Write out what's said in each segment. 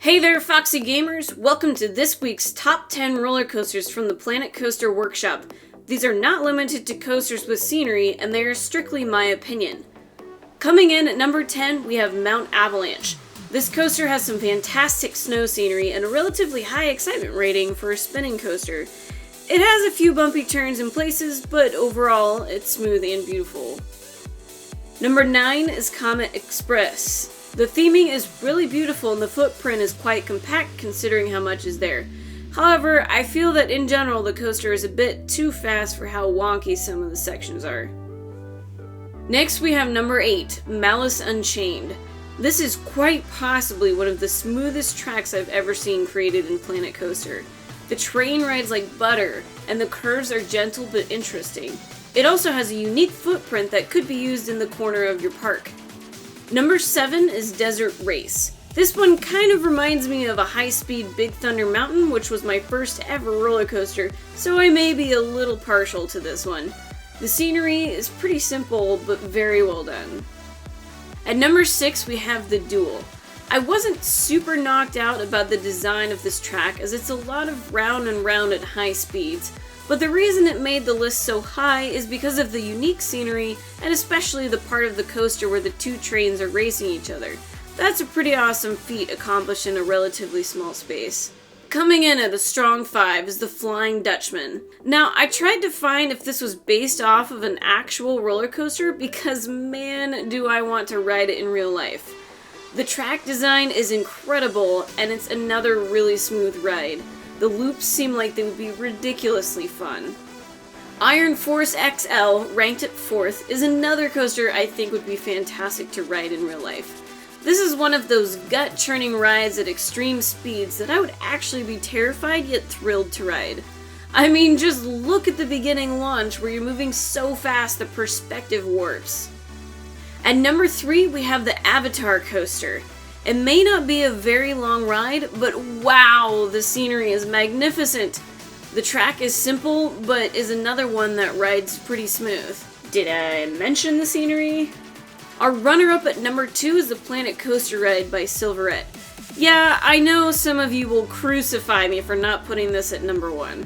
Hey there, Foxy Gamers! Welcome to this week's Top 10 roller coasters from the Planet Coaster Workshop. These are not limited to coasters with scenery, and they are strictly my opinion. Coming in at number 10, we have Mount Avalanche. This coaster has some fantastic snow scenery and a relatively high excitement rating for a spinning coaster. It has a few bumpy turns in places, but overall, it's smooth and beautiful. Number 9 is Comet Express. The theming is really beautiful and the footprint is quite compact considering how much is there. However, I feel that in general the coaster is a bit too fast for how wonky some of the sections are. Next we have number 8, MALICE Unchained. This is quite possibly one of the smoothest tracks I've ever seen created in Planet Coaster. The train rides like butter, and the curves are gentle but interesting. It also has a unique footprint that could be used in the corner of your park. Number 7 is Desert Race. This one kind of reminds me of a high-speed Big Thunder Mountain, which was my first ever roller coaster, so I may be a little partial to this one. The scenery is pretty simple, but very well done. At number 6 we have the DUEL. I wasn't super knocked out about the design of this track, as it's a lot of round and round at high speeds. But the reason it made the list so high is because of the unique scenery, and especially the part of the coaster where the two trains are racing each other. That's a pretty awesome feat accomplished in a relatively small space. Coming in at a strong 5 is the Flying Dutchman. Now, I tried to find if this was based off of an actual roller coaster, because man, do I want to ride it in real life. The track design is incredible, and it's another really smooth ride. The loops seem like they would be ridiculously fun. Iron Force XL, ranked at 4th, is another coaster I think would be fantastic to ride in real life. This is one of those gut-churning rides at extreme speeds that I would actually be terrified yet thrilled to ride. I mean, just look at the beginning launch where you're moving so fast the perspective warps. At number 3 we have the Avatar coaster. It may not be a very long ride, but wow, the scenery is magnificent. The track is simple, but is another one that rides pretty smooth. Did I mention the scenery? Our runner-up at number 2 is the Planet Coaster Ride by SILVARRET. Yeah, I know some of you will crucify me for not putting this at number 1.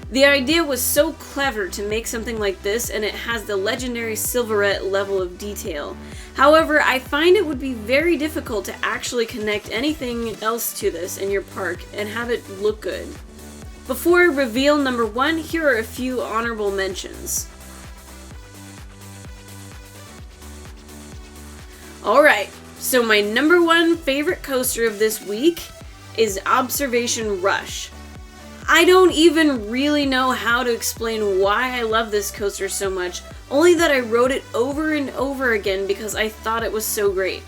The idea was so clever to make something like this, and it has the legendary SILVARRET level of detail. However, I find it would be very difficult to actually connect anything else to this in your park and have it look good. Before I reveal number 1, here are a few honorable mentions. Alright, so my number 1 favorite coaster of this week is Observation Rush. I don't even really know how to explain why I love this coaster so much, only that I rode it over and over again because I thought it was so great.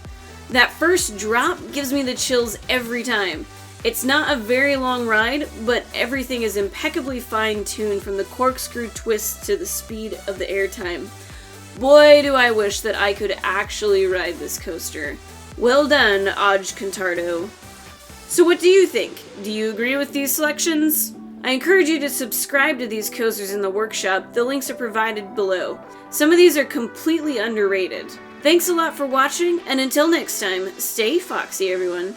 That first drop gives me the chills every time. It's not a very long ride, but everything is impeccably fine-tuned from the corkscrew twists to the speed of the airtime. Boy, do I wish that I could actually ride this coaster. Well done, OJCONTARDO. So what do you think? Do you agree with these selections? I encourage you to subscribe to these coasters in the workshop. The links are provided below. Some of these are completely underrated. Thanks a lot for watching, and until next time, stay foxy everyone.